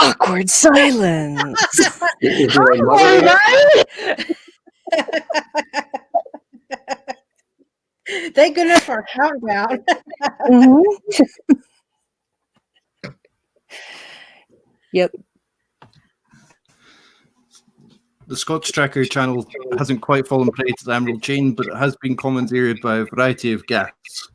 Awkward silence. Is there a mother? Thank goodness for a countdown. Mm-hmm. Yep. The Scotch Trekker channel hasn't quite fallen prey to the Emerald Chain, but it has been commandeered by a variety of guests.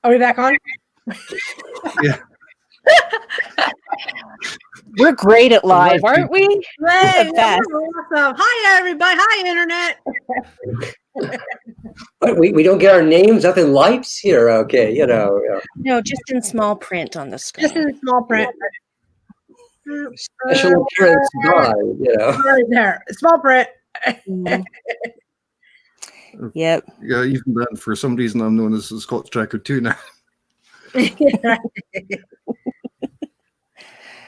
Are we back on? Yeah. We're great at live, aren't we? Hey, Best. awesome. Hi, everybody. Hi, Internet. But we don't get our names up in lights here. Okay, you know. No, just in small print on the screen. Just in small print. Special appearance by, you know. Right there. Small print. Mhm. Yep. Yeah, even then, for some reason, I'm known as the Scotch Trekker too now.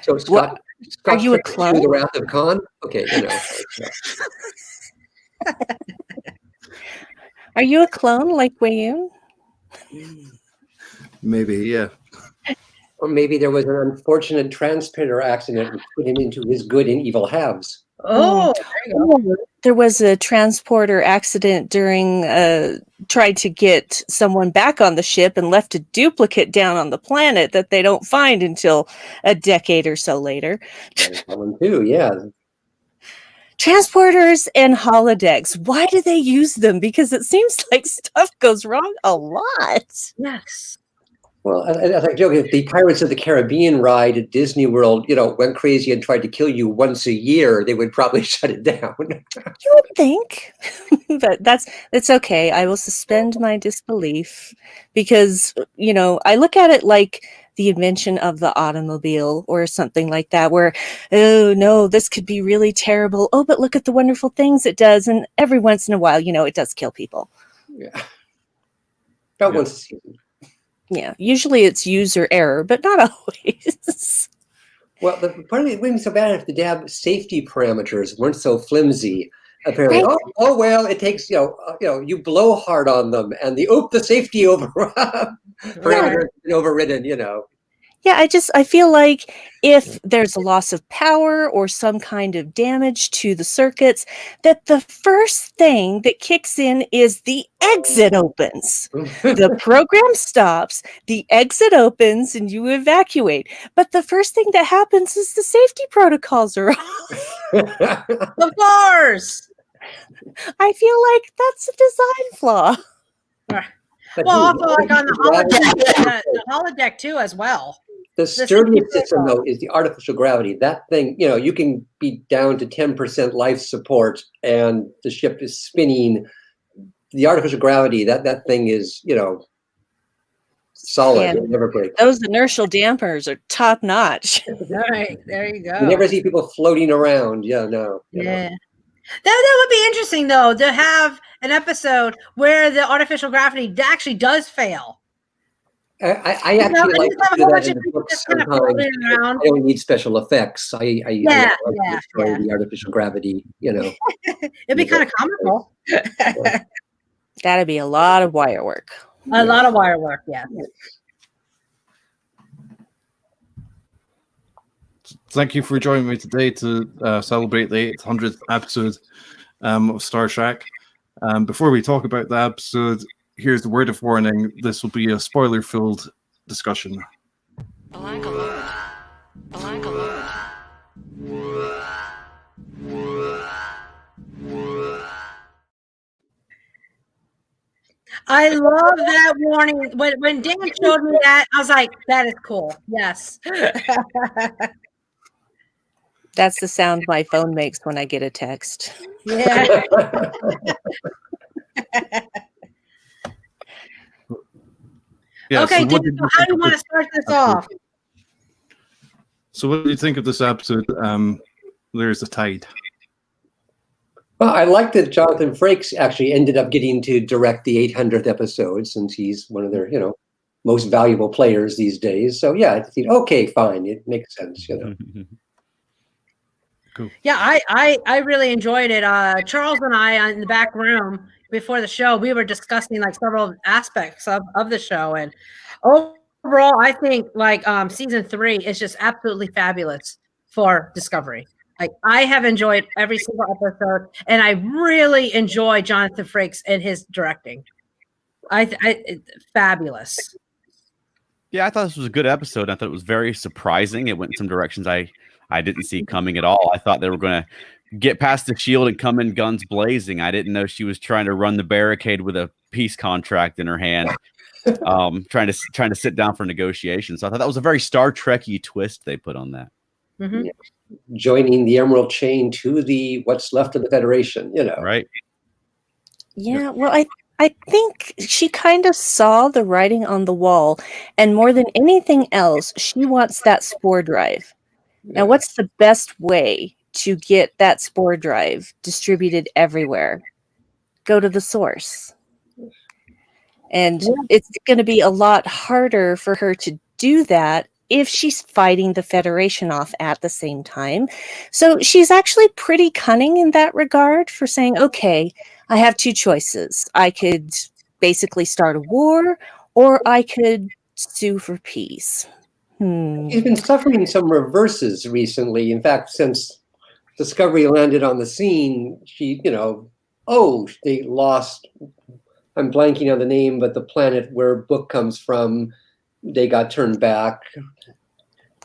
So Scott, are you a Trekker clone? to the Wrath of Khan? Okay, you know. Are you a clone like Wayun? Maybe, yeah. Or maybe there was an unfortunate transporter accident and put him into his good and evil halves. Oh, there you go. There was a transporter accident during tried to get someone back on the ship and left a duplicate down on the planet that they don't find until a decade or so later. That one too, yeah. Transporters and holodecks. Why do they use them? Because it seems like stuff goes wrong a lot. Yes. Well, as I joke, if the Pirates of the Caribbean ride at Disney World, you know, went crazy and tried to kill you once a year, they would probably shut it down. You would think, but it's okay. I will suspend my disbelief because, you know, I look at it like the invention of the automobile or something like that, where, oh no, this could be really terrible. Oh, but look at the wonderful things it does. And every once in a while, you know, it does kill people. Yeah. About once a season. Yeah, usually it's user error, but not always. Well, the part of it wouldn't be so bad if the damn safety parameters weren't so flimsy. Apparently, Right. oh well, it takes you blow hard on them, and the safety parameters have been overridden. You know. Yeah, I feel like if there's a loss of power or some kind of damage to the circuits, that the first thing that kicks in is the exit opens. The program stops, the exit opens, and you evacuate. But the first thing that happens is the safety protocols are off. Of course. I feel like that's a design flaw. Well, also like on the holodeck too, as well. The sturdiest system, though, is the artificial gravity. That thing, you know, you can be down to 10% life support, and the ship is spinning. The artificial gravity, that thing is, you know, solid. Yeah. It never breaks. Those inertial dampers are top notch. Right, there you go. You never see people floating around. Yeah, no. Yeah. That would be interesting, though, to have an episode where the artificial gravity actually does fail. I actually like to do that in the books sometimes. I don't need special effects. I destroy the artificial gravity, you know. It'd be kind of comical. That'd be a lot of wire work. A lot of wire work, yeah. Thank you for joining me today to celebrate the 800th episode of Star Trek. Before we talk about the episode, here's the word of warning. This will be a spoiler-filled discussion. I love that warning. When Dan showed me that, I was like, that is cool. Yes. That's the sound my phone makes when I get a text. Yeah. Yeah, Okay, so what Dave, did so you how think do you of want to this start this episode? off? So what do you think of this episode? There's the Tide. Well, I like that Jonathan Frakes actually ended up getting to direct the 800th episode, since he's one of their, most valuable players these days. So yeah, okay, fine, it makes sense. Cool. Yeah, I really enjoyed it. Charles and I in the back room before the show, we were discussing like several aspects of the show, and overall, I think like season 3 is just absolutely fabulous for Discovery. Like I have enjoyed every single episode, and I really enjoy Jonathan Frakes and his directing. Fabulous. Yeah, I thought this was a good episode. I thought it was very surprising. It went in some directions I didn't see coming at all. I thought they were going to get past the shield and come in guns blazing. I didn't know she was trying to run the barricade with a peace contract in her hand, trying to sit down for negotiations. So I thought that was a very Star Trek-y twist they put on that. Mm-hmm. Joining the Emerald Chain to the what's left of the Federation, Right? Yeah, well, I think she kind of saw the writing on the wall, and more than anything else, she wants that spore drive. Now, what's the best way to get that spore drive distributed everywhere? Go to the source. And it's going to be a lot harder for her to do that if she's fighting the Federation off at the same time. So she's actually pretty cunning in that regard for saying, okay, I have two choices. I could basically start a war, or I could sue for peace. She's been suffering some reverses recently. In fact, since Discovery landed on the scene, she, they lost, I'm blanking on the name, but the planet where Book comes from, they got turned back.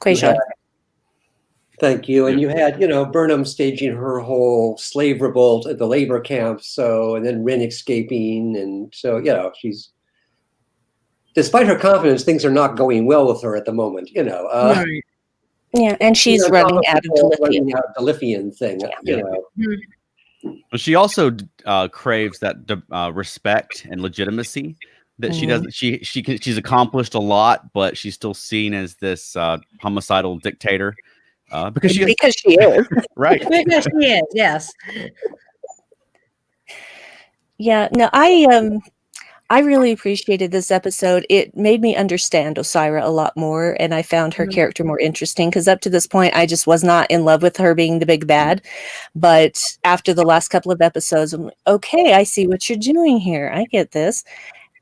Quasar. Thank you. And you had, Burnham staging her whole slave revolt at the labor camp. So, and then Rin escaping. And so, she's, despite her confidence, things are not going well with her at the moment, Right. Yeah, and she's running out of Dilithium thing, But she also craves that respect and legitimacy that she doesn't. She's accomplished a lot, but she's still seen as this homicidal dictator because she is. Right. Because she is, yes. Yeah, no, I really appreciated this episode. It made me understand Osira a lot more, and I found her character more interesting, because up to this point, I just was not in love with her being the big bad. But after the last couple of episodes, I'm like, okay, I see what you're doing here. I get this.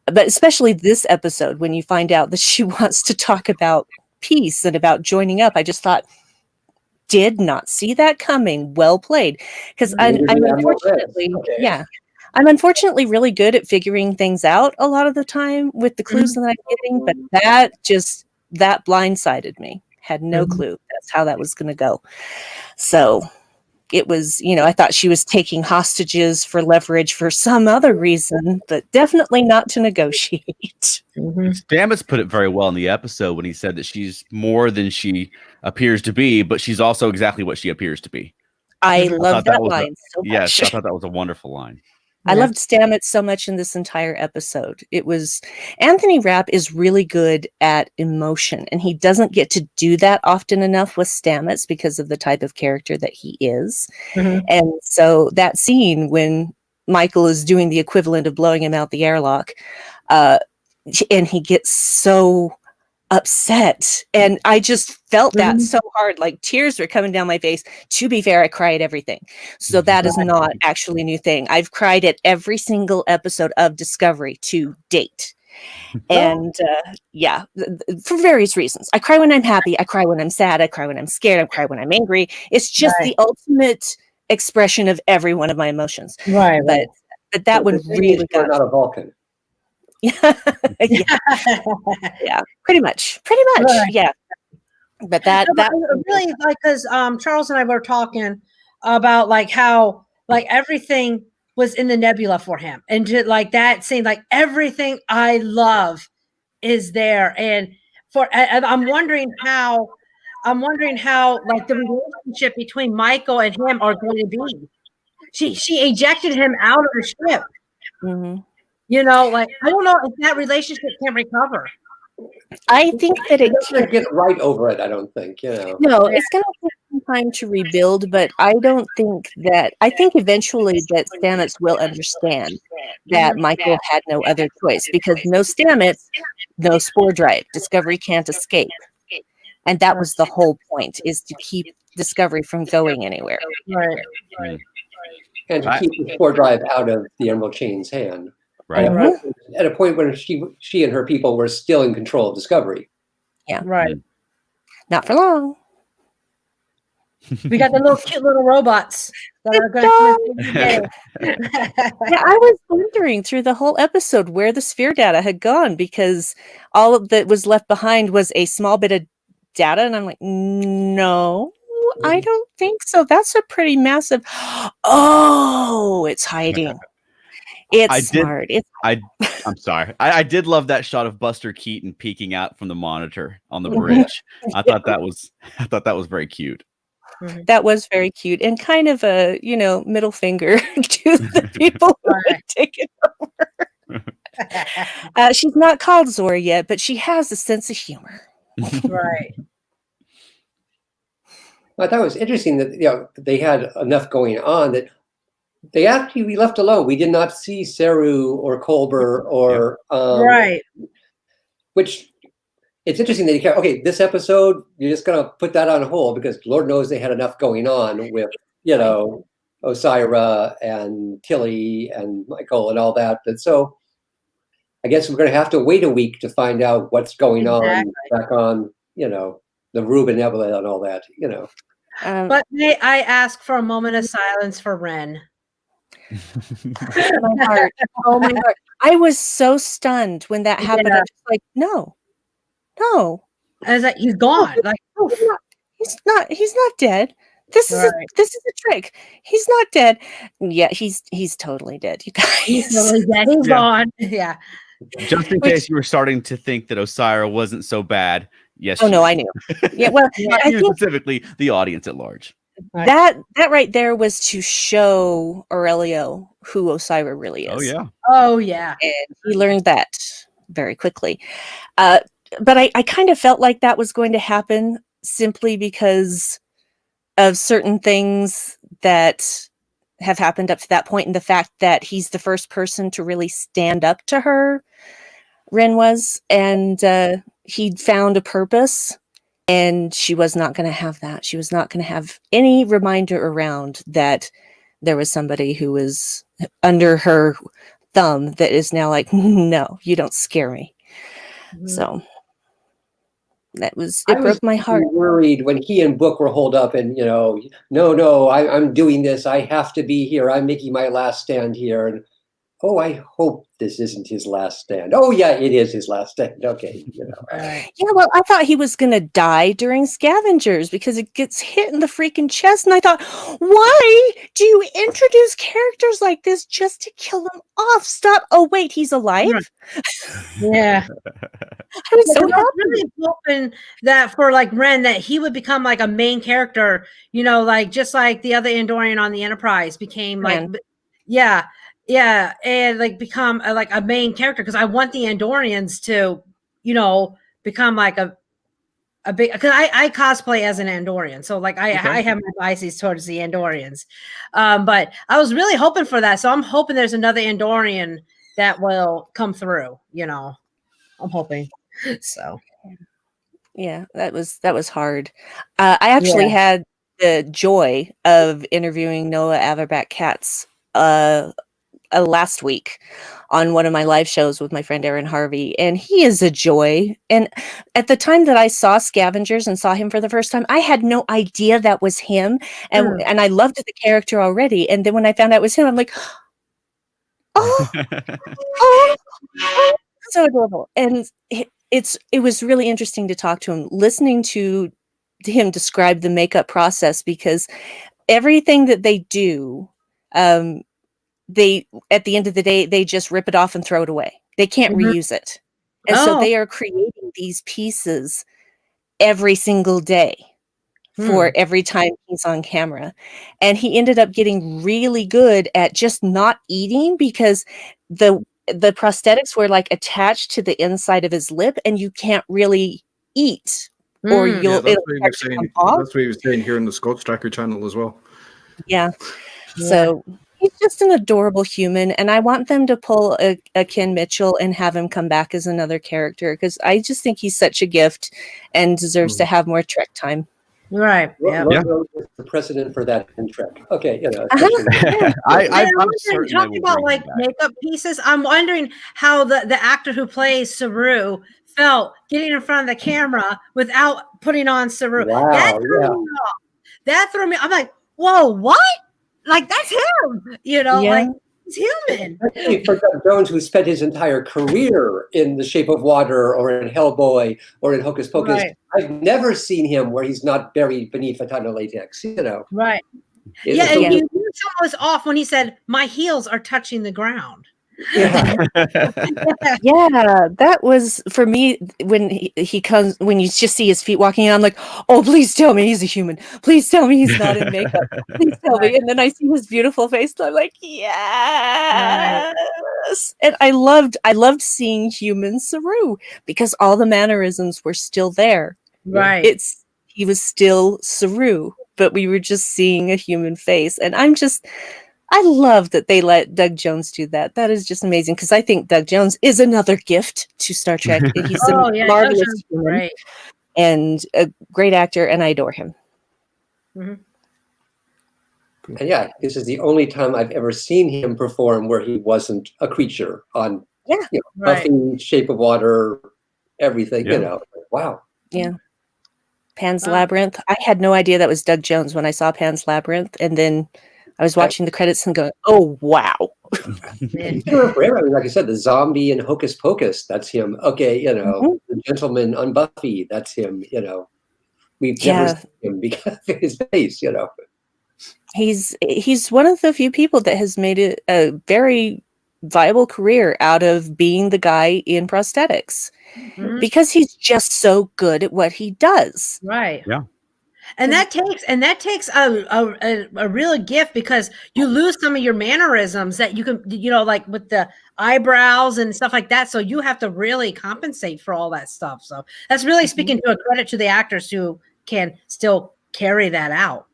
But especially this episode, when you find out that she wants to talk about peace and about joining up, I just thought, did not see that coming. Well played. Because I'm unfortunately, I'm unfortunately really good at figuring things out a lot of the time with the clues that I'm getting, but that blindsided me. Had no clue that's how that was going to go. So it was, I thought she was taking hostages for leverage for some other reason, but definitely not to negotiate. Stamets put it very well in the episode when he said that she's more than she appears to be, but she's also exactly what she appears to be. I love that line so much. Yes, I thought that was a wonderful line. I loved Stamets so much in this entire episode. It was Anthony Rapp is really good at emotion, and he doesn't get to do that often enough with Stamets because of the type of character that he is. And so that scene when Michael is doing the equivalent of blowing him out the airlock, and he gets so upset, and I just felt that so hard, like tears were coming down my face. To be fair, I cry at everything, so that is not actually a new thing. I've cried at every single episode of Discovery to date, and for various reasons. I cry when I'm happy, I cry when I'm sad, I cry when I'm scared, I cry when I'm angry. It's just the ultimate expression of every one of my emotions. But that one really got not a Vulcan. yeah, pretty much, yeah. But that really, like, because Charles and I were talking about like how like everything was in the nebula for him, and to, like that seemed like everything I love is there, and I'm wondering how like the relationship between Michael and him are going to be. she ejected him out of the ship. Mhm. You know, like I don't know if that relationship can recover. I think that it It's not get right over it. I don't think. no, it's going to take some time to rebuild, but I don't think that. I think eventually that Stamets will understand that Michael had no other choice because no Stamets, no spore drive. Discovery can't escape, and that was the whole point: is to keep Discovery from going anywhere. Right. And to keep the spore drive out of the Emerald Chain's hand. Right. At a point when she and her people were still in control of Discovery. Yeah. Right. Not for long. We got the little cute little robots that are going to Yeah, I was wondering through the whole episode where the sphere data had gone because all of that was left behind was a small bit of data, and I'm like, no, I don't think so. That's a pretty massive. Oh, it's hiding. It's smart. I'm sorry. I did love that shot of Buster Keaton peeking out from the monitor on the bridge. I thought that was very cute. That was very cute and kind of a middle finger to the people who had taken over. She's not called Zora yet, but she has a sense of humor. Right. I thought it was interesting that they had enough going on that they actually we left alone. We did not see Saru or Culber or right. Which it's interesting that you can't. Okay, this episode you're just gonna put that on hold because Lord knows they had enough going on with Osira and Tilly and Michael and all that. But so I guess we're gonna have to wait a week to find out what's going on back on the Reuben Nebula and all that. But may I ask for a moment of silence for Ren? My heart. Oh my heart. I was so stunned when that happened. I was like, no. I was like, he's gone. Like, he's not dead. This is a trick. He's not dead. Yeah, he's totally dead. You guys. He's totally dead. He's gone. Yeah. Just in case you were starting to think that Osira wasn't so bad. Yes. Oh no, I knew. Yeah, well, I think specifically the audience at large. That right there was to show Aurelio who Osira really is. Oh yeah. And he learned that very quickly. But I kind of felt like that was going to happen simply because of certain things that have happened up to that point, and the fact that he's the first person to really stand up to her, Ren was, and he'd found a purpose, and she was not going to have that. She was not going to have any reminder around that there was somebody who was under her thumb that is now like, no, you don't scare me. So it broke my heart. Worried when he and Book were holed up and no, I'm doing this, I have to be here, I'm making my last stand here, and I hope this isn't his last stand. Oh yeah, it is his last stand. Okay. Yeah, well, I thought he was gonna die during Scavengers because it gets hit in the freaking chest, and I thought, why do you introduce characters like this just to kill them off? Stop. Oh wait, he's alive? Yeah. I was so happy. Really hoping that for like Ren that he would become like a main character, like just like the other Andorian on the Enterprise became like yeah, and like become like a main character because I want the Andorians to, become like a big, because I cosplay as an Andorian, so like I have my biases towards the Andorians, but I was really hoping for that, so I'm hoping there's another Andorian that will come through. I'm hoping. So yeah, that was hard. I actually had the joy of interviewing Noah Averbach-Katz last week on one of my live shows with my friend Aaron Harvey, and he is a joy. And at the time that I saw Scavengers and saw him for the first time, I had no idea that was him, and I loved the character already. And then when I found out it was him, I'm like, oh, so adorable. And it was really interesting to talk to him, listening to him describe the makeup process, because everything that they do, they at the end of the day, they just rip it off and throw it away. They can't reuse it. And so they are creating these pieces every single day for every time he's on camera. And he ended up getting really good at just not eating because the prosthetics were like attached to the inside of his lip and you can't really eat or Yeah, it'll start to come off. that's what he was saying here on the Scotch Trekker channel as well. Yeah. So he's just an adorable human, and I want them to pull a Ken Mitchell and have him come back as another character because I just think he's such a gift and deserves to have more Trek time. Right. Yeah. The precedent for that in Trek. Okay, you know. I'm talking about like makeup pieces. I'm wondering how the actor who plays Saru felt getting in front of the camera without putting on Saru. Wow, That threw me off. That threw me. I'm like, whoa, what? Like that's him. You know, like he's human. Especially for Doug Jones, who spent his entire career in The Shape of Water or in Hellboy or in Hocus Pocus. Right. I've never seen him where he's not buried beneath a ton of latex, you know. Right. Yeah, and you knew something was off when he said, "My heels are touching the ground." Yeah. Yeah, that was for me when he comes, when you just see his feet walking in, I'm like, oh, please tell me he's a human. Please tell me he's not in makeup. Please tell me. And then I see his beautiful face and I'm like, yes. And I loved seeing human Saru because all the mannerisms were still there. Right. He was still Saru, but we were just seeing a human face. And I love that they let Doug Jones do that. That is just amazing because I think Doug Jones is another gift to Star Trek. He's a marvelous human and a great actor, and I adore him. And yeah, this is the only time I've ever seen him perform where he wasn't a creature on Buffy, Shape of Water, everything, you know. Wow. Yeah. Pan's Labyrinth. I had no idea that was Doug Jones when I saw Pan's Labyrinth, and then I was watching the credits and going, "Oh wow!" Forever. I mean, like I said, the zombie in Hocus Pocus, that's him. Okay, you know, the gentleman on Buffy, that's him. You know, we've never seen him because of his face. You know, he's one of the few people that has made it a very viable career out of being the guy in prosthetics because he's just so good at what he does. Right. Yeah. And that takes a real gift because you lose some of your mannerisms that you can, you know, like with the eyebrows and stuff like that. So you have to really compensate for all that stuff. So that's really speaking to a credit to the actors who can still carry that out.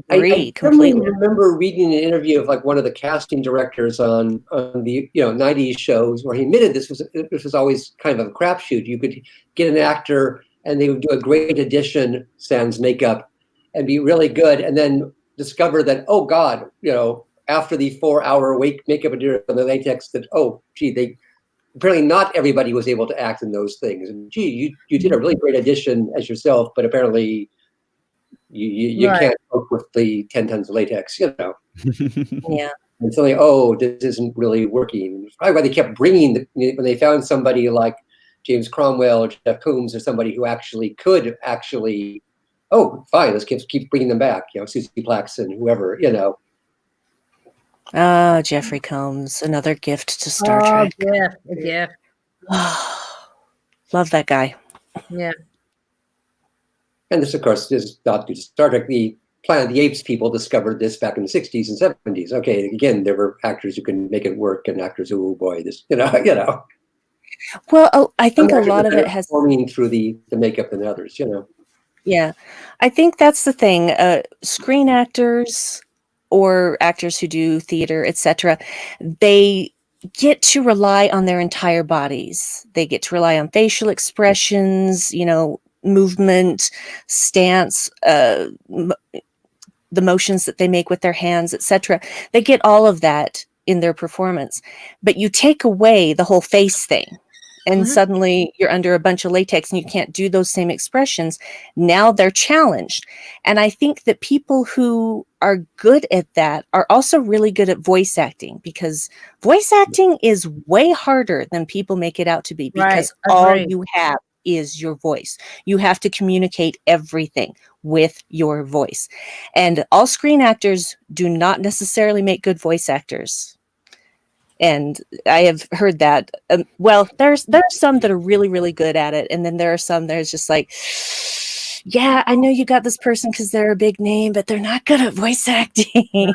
I completely remember reading an interview of like one of the casting directors on the 90s shows where he admitted this was always kind of a crapshoot. You could get an actor and they would do a great addition, sans makeup, and be really good, and then discover that, oh God, you know, after the 4-hour makeup and the latex, that they apparently not everybody was able to act in those things, and you did a really great addition as yourself, but apparently you can't cope with the 10 tons of latex, you know. Yeah. And suddenly, this isn't really working. It's probably why they kept bringing when they found somebody like James Cromwell or Jeff Coombs or somebody who could fine, let's keep bringing them back, you know, Susie Plax and whoever, you know. Jeffrey Combs, another gift to Star Trek. Yeah. Love that guy. Yeah. And this, of course, is not due to Star Trek. The Planet of the Apes people discovered this back in the 60s and 70s. Okay, again, there were actors who can make it work and actors who, you know. Well, I think a lot of it has forming through the makeup than others, you know. Yeah, I think that's the thing. Screen actors or actors who do theater, etc., they get to rely on their entire bodies. They get to rely on facial expressions, you know, movement, stance, the motions that they make with their hands, etc. They get all of that in their performance, but you take away the whole face thing. And suddenly you're under a bunch of latex and you can't do those same expressions. Now they're challenged. And I think that people who are good at that are also really good at voice acting, because voice acting is way harder than people make it out to be, because all you have is your voice. You have to communicate everything with your voice. And all screen actors do not necessarily make good voice actors. And I have heard that. Well, there's some that are really, really good at it, and then there are some that are just like, yeah, I know you got this person because they're a big name, but they're not good at voice acting.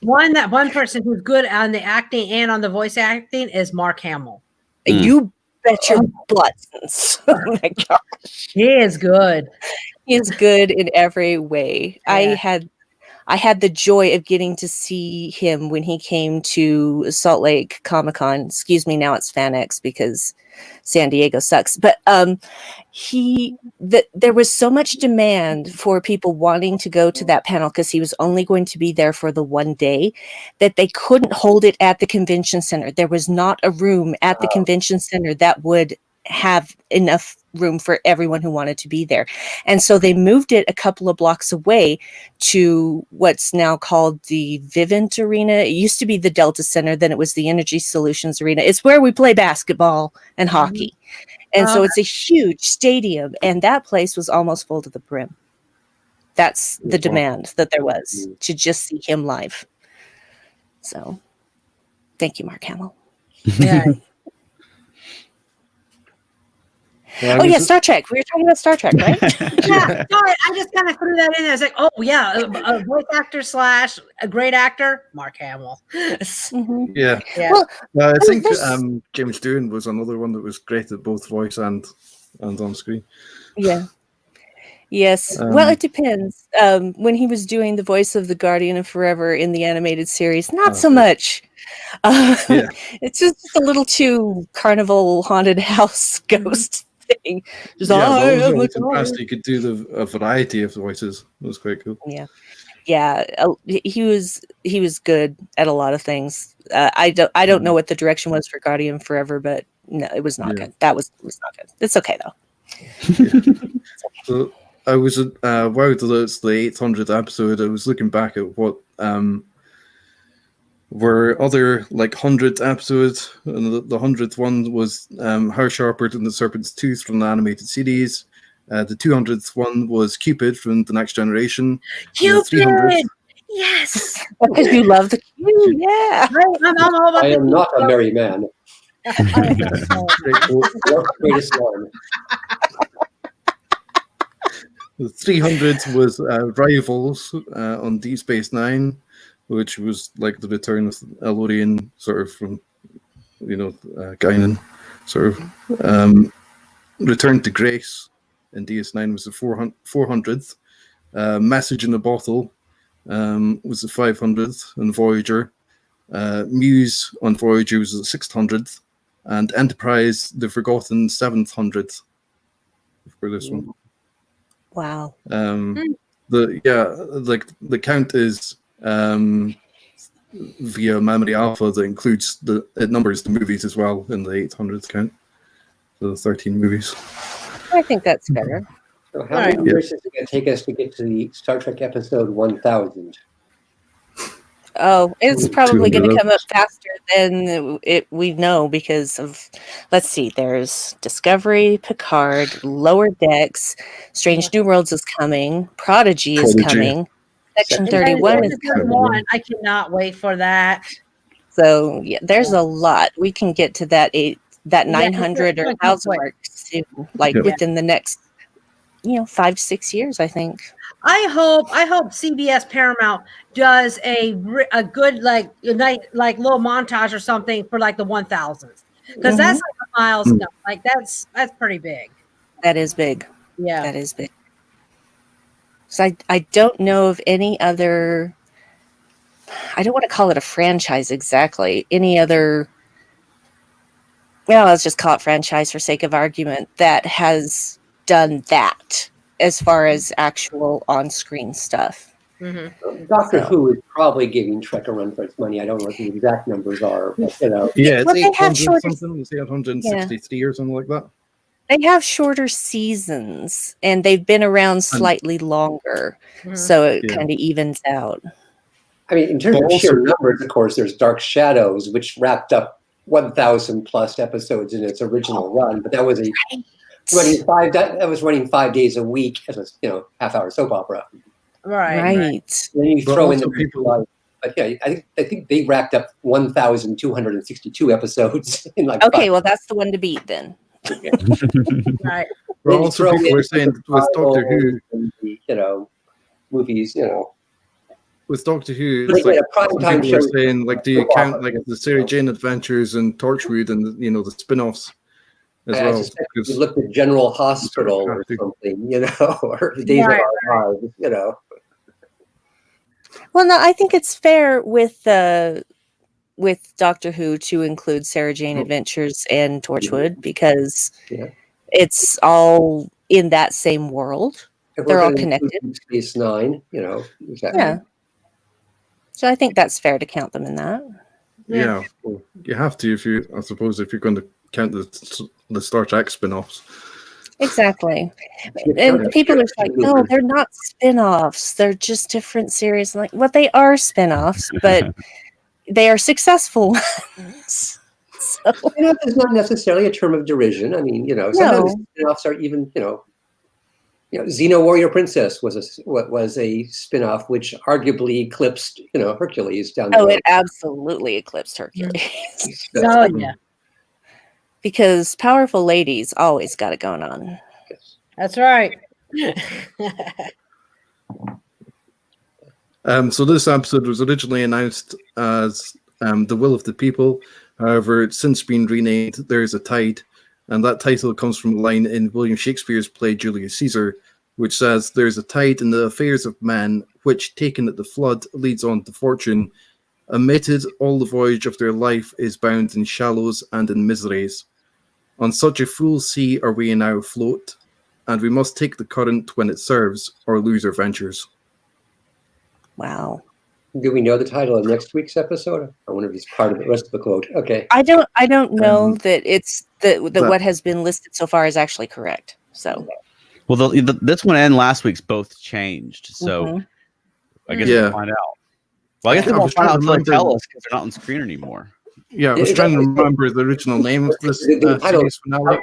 One person who's good on the acting and on the voice acting is Mark Hamill. You bet your buttons. Oh my gosh. He is good. He is good in every way. Yeah. I had the joy of getting to see him when he came to Salt Lake Comic-Con. Excuse me, now it's FanX because San Diego sucks. But there was so much demand for people wanting to go to that panel because he was only going to be there for the one day that they couldn't hold it at the convention center. There was not a room at the convention center that would have enough room for everyone who wanted to be there. And so they moved it a couple of blocks away to what's now called the Vivint Arena. It used to be the Delta Center, then it was the Energy Solutions Arena. It's where we play basketball and hockey. And so it's a huge stadium, and that place was almost full to the brim. That's the demand that there was to just see him live. So thank you, Mark Hamill. Yeah. Oh yeah, Star Trek. We were talking about Star Trek, right? Yeah. Sorry, I just kind of threw that in there. I was like, oh yeah, a voice actor / a great actor, Mark Hamill. Yeah. Well, I think James Doohan was another one that was great at both voice and on screen. Yeah. Yes. Well, it depends. When he was doing the voice of the Guardian of Forever in the animated series, not so much. It's just a little too carnival haunted house ghost thing. Just fantastic. He could do a variety of voices. It was quite cool. Yeah. He was good at a lot of things. I don't know what the direction was for Guardian Forever, but no, it was not good. It was not good. It's okay though. So I was wow, it's the 800th episode. I was looking back at what were other like 100th episodes, and the 100th one was How Sharper Than the Serpent's Tooth from the animated series. The 200th one was Cupid from The Next Generation. Cupid! Yes! Because you love the Q, yeah. I am not a merry man. Greatest one. The 300th was Rivals on Deep Space Nine, which was like the return of Elorian, sort of from, Guinan, sort of. Return to Grace in DS9 was the 400th. Message in a Bottle was the 500th, and Voyager. Muse on Voyager was the 600th, and Enterprise, the forgotten 700th for this one. Wow. The count is via memory alpha that includes it numbers the movies as well in the 800th count. So 13 movies. I think that's better. So how many years is it going to take us to get to the Star Trek episode 1000? Oh, it's probably going to come up faster than we know because of, let's see, there's Discovery, Picard, Lower Decks, Strange New Worlds is coming, Prodigy is coming, Section 31 is coming. I cannot wait for that. So yeah, there's a lot. We can get to that 900 or 1,000 mark soon, within the next 5 to 6 years, I think. I hope CBS Paramount does a good like little montage or something for like the 1000th, because that's like a milestone. Like that's pretty big. That is big. Yeah, that is big. So I don't know of any other. I don't want to call it a franchise exactly. Any other. Well, let's just call it franchise for sake of argument, that has done that as far as actual on-screen stuff. Doctor Who is probably giving Trek a run for its money. I don't know what the exact numbers are. But, yeah, it's 800 something. It's 863 or something like that. They have shorter seasons, and they've been around slightly longer, so it kind of evens out. I mean, in terms of sheer numbers, of course, there's Dark Shadows, which wrapped up 1,000 plus episodes in its original run, but that was running 5 days a week as a half-hour soap opera. Right. Then you throw in the people. But yeah, I think they racked up 1,262 episodes in like. Okay, well that's the one to beat then. Right. But then you also throw people in are saying the with Doctor Who, and the, movies, with Doctor Who, But it's again, like a prime some time people are show. saying, like, do you count like the Sarah Jane Adventures and Torchwood and the spin-offs as I well? suspect if you Because looked at General Hospital or have to. something, or the Days Right, of Our Lives, Well, no, I think it's fair with Doctor Who to include Sarah Jane Adventures and Torchwood because Yeah. it's all in that same world. If They're we're all gonna include connected. Deep Space Nine, exactly. Yeah. So I think that's fair to count them in that. Yeah, you have to I suppose if you're going to count the Star Trek spin-offs. Exactly. Yeah. And people are like, no, they're not spin-offs. They're just different series. I'm like, well, they are spin-offs, but they are successful ones. So, Spin-off is not necessarily a term of derision. I mean, sometimes spin-offs are even, Xeno Warrior Princess was a spin-off which arguably eclipsed, Hercules down the road. it absolutely eclipsed Hercules. Oh yeah, Because powerful ladies always got it going on. that's right. So this episode was originally announced as The Will of the People. However, it's since been renamed There's a Tide, and that title comes from a line in William Shakespeare's play Julius Caesar, which says, "There's a tide in the affairs of man, which, taken at the flood, leads on to fortune. Omitted, all the voyage of their life is bound in shallows and in miseries. On such a full sea are we now afloat, and we must take the current when it serves, or lose our ventures." Wow. Do we know the title of next week's episode? I wonder if it's part of the rest of the quote. Okay. I don't know that it's that what has been listed so far is actually correct. So, Well, this one and last week's both changed, so I guess we'll find out. Well, I guess they won't find out until they tell us because they're not on screen anymore. Yeah, I was trying to remember the original name of this series finale.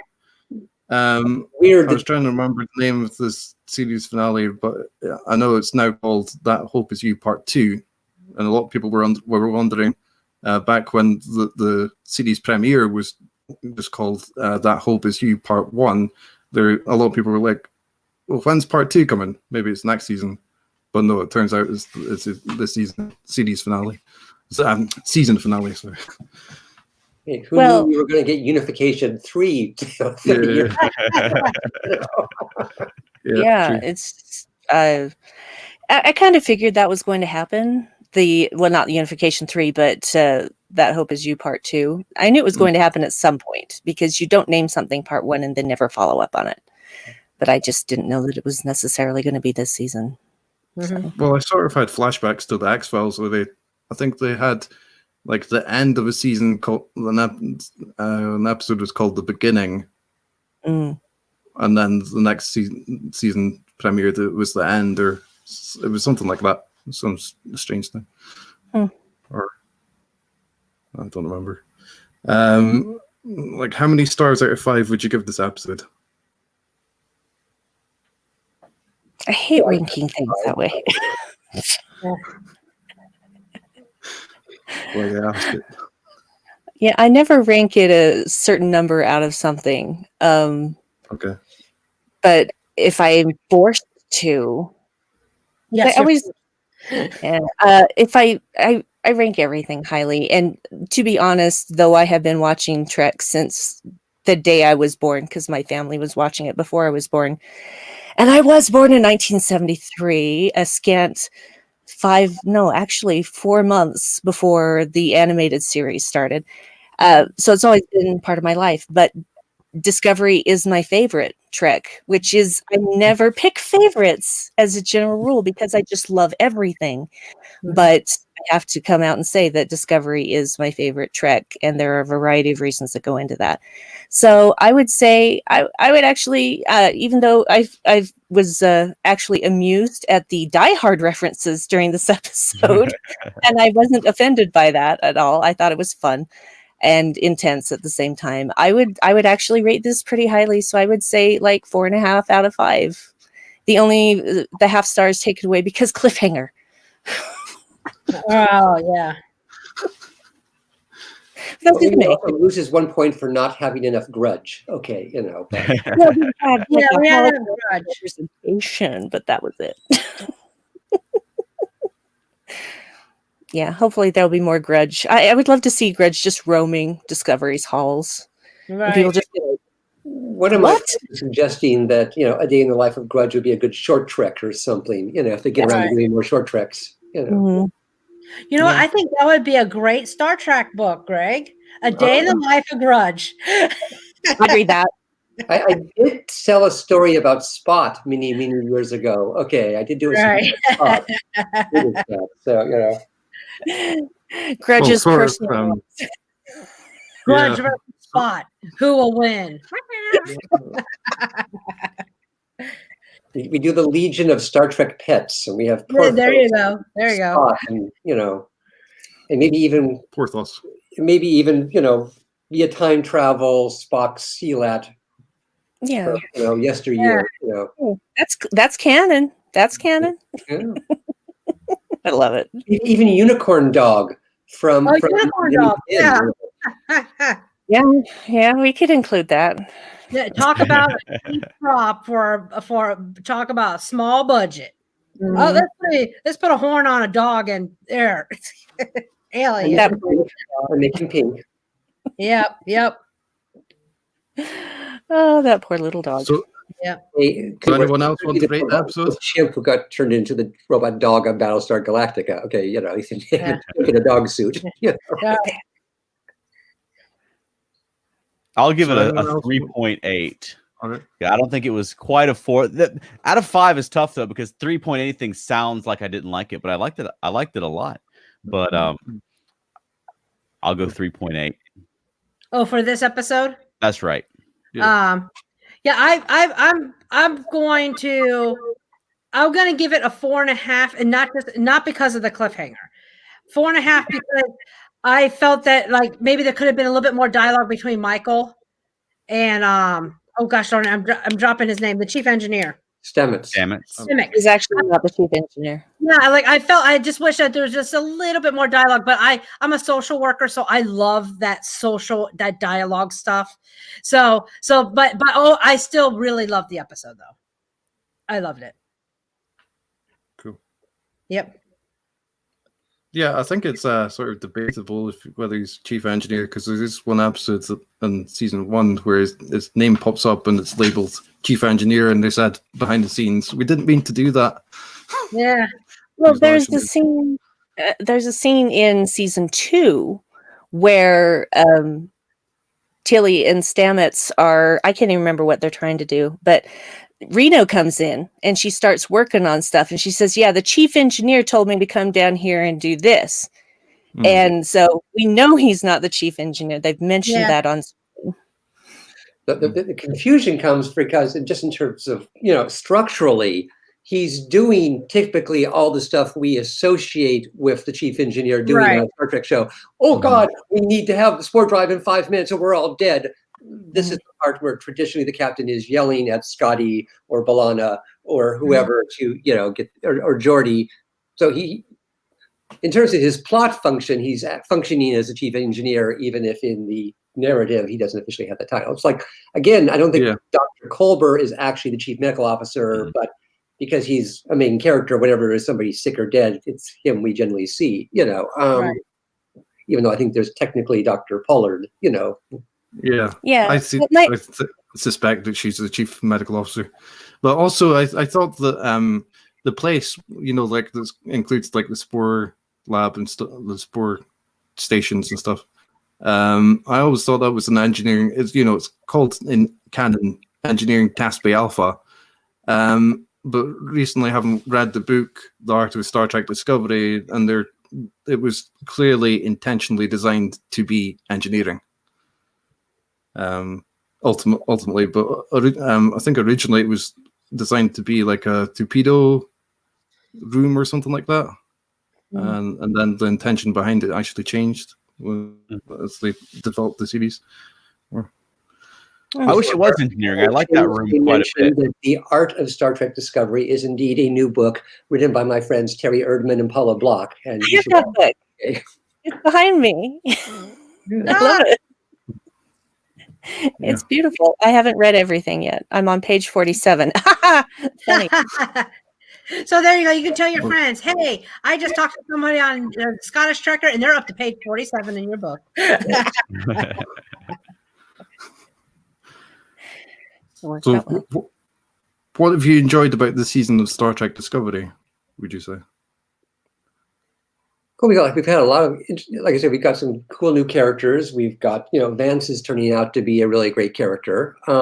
Weird. I was trying to remember the name of this series finale, but I know it's now called That Hope Is You Part 2. And a lot of people were wondering back when the series premiere was just called That Hope Is You Part 1. A lot of people were like, well, when's Part 2 coming? Maybe it's next season. But no, it turns out it's this season series finale. Season finale, sorry. Hey, who knew we were going to get Unification 3? Yeah, it's I kind of figured that was going to happen. Not the Unification 3, but That Hope Is You Part 2. I knew it was going to happen at some point because you don't name something Part 1 and then never follow up on it. But I just didn't know that it was necessarily going to be this season. So. Well, I sort of had flashbacks to the X-Files where I think they had like the end of a season called an episode was called The Beginning. And then the next season premiered, it was the end, or it was something like that. Some strange thing. Or I don't remember. Like, how many stars out of 5 would you give this episode? I hate ranking things that way. Well, yeah, asked it. Yeah, I never rank it a certain number out of something. Okay. But if I'm forced to, Yes, I always. If I rank everything highly, and to be honest, though, I have been watching Trek since the day I was born because my family was watching it before I was born, and I was born in 1973, a scant 4 months before the animated series started. So it's always been part of my life, but Discovery is my favorite Trek, which is I never pick favorites as a general rule because I just love everything. But I have to come out and say that Discovery is my favorite Trek, and there are a variety of reasons that go into that. So I would say I would actually, even though I was actually amused at the Die Hard references during this episode, and I wasn't offended by that at all. I thought it was fun and intense at the same time. I would actually rate this pretty highly. So I would say like 4.5 out of 5. The half stars taken away because cliffhanger. Oh yeah. That's Well, just me. also loses 1 point for not having enough grudge. Okay, but Well, we had Yeah, like we a had Holocaust a grudge. representation, but that was it. Yeah, hopefully there'll be more grudge. I would love to see grudge just roaming Discovery's halls. And Right. people just be like, one of my what? friends is suggesting that a day in the life of Grudge would be a good short trek or something. If they get around to doing more short treks. Mhm. You know what? Yeah. I think that would be a great Star Trek book, Greg. A Day in the Life of Grudge. I'd read that. I did tell a story about Spot many years ago. Okay, I did do a Right. Spot. So Grudge's Well, personal. Grudge Yeah. versus Spot. Who will win? we do the Legion of Star Trek pets, and we have There you go. There you go. Spot, and and maybe even Porthos. via time travel, Spock's Sealat. Yeah. Yesteryear. That's canon. That's canon. Yeah. I love it. Even Unicorn Dog from Unicorn Dog. Yeah. Yeah, we could include that. Yeah, talk about a cheap prop for talk about a small budget. Mhm. Oh, let's put a horn on a dog and there. Alien. And making pink. Yep. Oh, that poor little dog. So, Hey, does anyone else want to rate the episode? The chimp who got turned into the robot dog on Battlestar Galactica. Okay, he's in a dog suit. I'll give it a anyone else? 3.8. Okay. Yeah, I don't think it was quite a 4. Out of 5 is tough though, because 3 anything sounds like I didn't like it, but I liked it. I liked it a lot. But I'll go 3.8. Oh, for this episode? That's right. Yeah. I'm going to give it a 4.5, and not because of the cliffhanger. 4.5 because I felt that like maybe there could have been a little bit more dialogue between Michael and oh gosh darn it, I'm dropping his name, the chief engineer. Stamets. He's actually not the chief engineer. Yeah, I just wish that there was just a little bit more dialogue, but I'm a social worker, so I love that dialogue stuff. But I still really loved the episode though. I loved it. Cool. Yep. Yeah, I think it's sort of debatable whether he's chief engineer, because there's this one episode in season 1 where his name pops up and it's labeled chief engineer, and they said behind the scenes, we didn't mean to do that. Yeah. Well, there's a scene. There's a scene in season 2 where Tilly and Stamets are. I can't even remember what they're trying to do, but Reno comes in and she starts working on stuff, and she says, "Yeah, the chief engineer told me to come down here and do this." And so we know he's not the chief engineer. They've mentioned that on screen. The confusion comes because just in terms of, structurally, he's doing typically all the stuff we associate with the chief engineer doing on a Star Trek show. Oh God, we need to have the spore drive in 5 minutes or we're all dead. This is the part where traditionally the captain is yelling at Scotty or B'Elanna or whoever to, get, or Geordi. So he, in terms of his plot function, he's functioning as a chief engineer, even if in the narrative he doesn't officially have the title. It's like, again, I don't think Dr. Colbert is actually the chief medical officer, but because he's a main character, whenever there's somebody sick or dead, it's him we generally see, even though I think there's technically Dr. Pollard, Yeah. I suspect that she's the chief medical officer, but also I thought that the place, like this includes like the spore lab and the spore stations and stuff. I always thought that was an engineering. It's called in canon Engineering Task Bay Alpha. But recently, having read the book, The Art of Star Trek Discovery, and it was clearly intentionally designed to be engineering. Ultimately, but I think originally it was designed to be like a torpedo room or something like that, and then the intention behind it actually changed as they developed the series. I wish it was engineering. I like that room quite a bit. That The Art of Star Trek Discovery is indeed a new book written by my friends Terry Erdman and Paula Block. And Here's that book. It's behind me. I love it. It's beautiful. I haven't read everything yet. I'm on page 47. Funny. So there you go. You can tell your friends, hey, I just talked to somebody on Scottish Trekker, and they're up to page 47 in your book. So, what have you enjoyed about the season of Star Trek Discovery, would you say? Well, we've had a lot of, like I said, we've got some cool new characters. We've got, Vance is turning out to be a really great character. We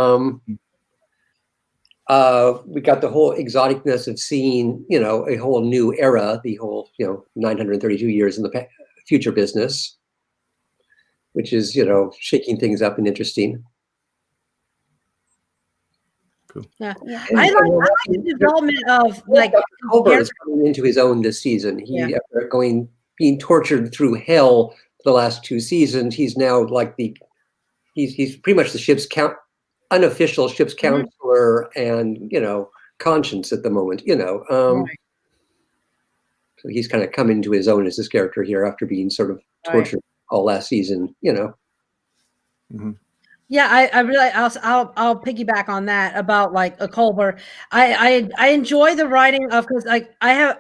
got the whole exoticness of seeing, a whole new era, the whole, 932 years in the future business, which is, shaking things up and interesting. Cool. Yeah. I like the development of Culber is coming into his own this season. Being tortured through hell for the last 2 seasons. He's now like he's pretty much the ship's unofficial ship's counselor and conscience at the moment. So he's kind of come into his own as this character here after being sort of tortured all last season. Mm-hmm. Yeah, I really I'll piggyback on that about like a Culber. I enjoy the writing of, because I have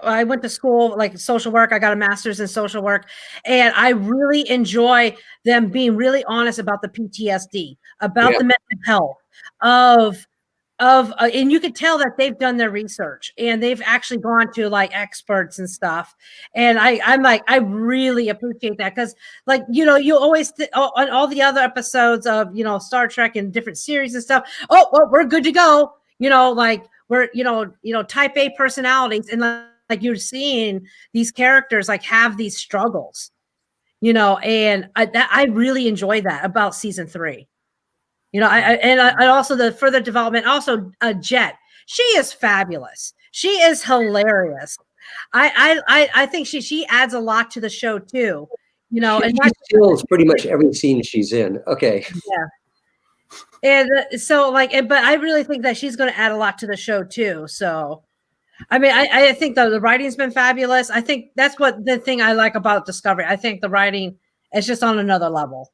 I went to school like social work. I got a master's in social work, and I really enjoy them being really honest about the PTSD, about the mental health and you could tell that they've done their research and they've actually gone to like experts and stuff. And I'm like, I really appreciate that, because you always on all the other episodes of Star Trek and different series and stuff. Oh, well, we're good to go. We're type A personalities, and like you're seeing these characters like have these struggles, and I really enjoy that about season 3. I also the further development. Also, Jet, she is fabulous. She is hilarious. I think she adds a lot to the show too. She steals pretty much every scene she's in. Okay. Yeah. And but I really think that she's going to add a lot to the show too. So, I mean, I think the writing's been fabulous. I think that's what the thing I like about Discovery. I think the writing is just on another level.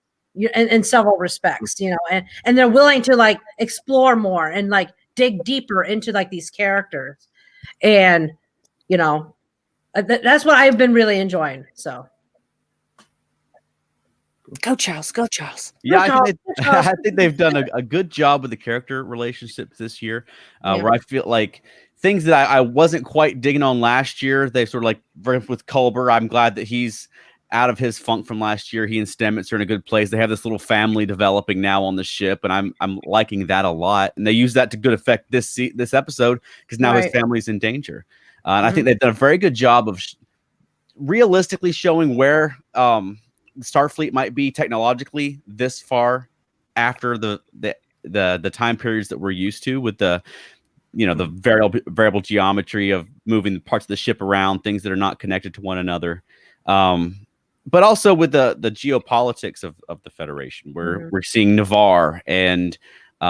In several respects, and they're willing to like explore more and like dig deeper into like these characters, and that's what I've been really enjoying. So, go Charles, go Charles. Yeah, I think they've done a good job with the character relationships this year, where I feel like things that I wasn't quite digging on last year, they sort of like with Culber. I'm glad that he's out of his funk from last year. He and Stamets are in a good place. They have this little family developing now on the ship, and I'm liking that a lot. And they use that to good effect this episode, because now his family's in danger. And I think they've done a very good job of realistically showing where Starfleet might be technologically this far after the time periods that we're used to, with the the variable geometry of moving parts of the ship around, things that are not connected to one another. But also with the geopolitics of the Federation, where we're seeing Navarre and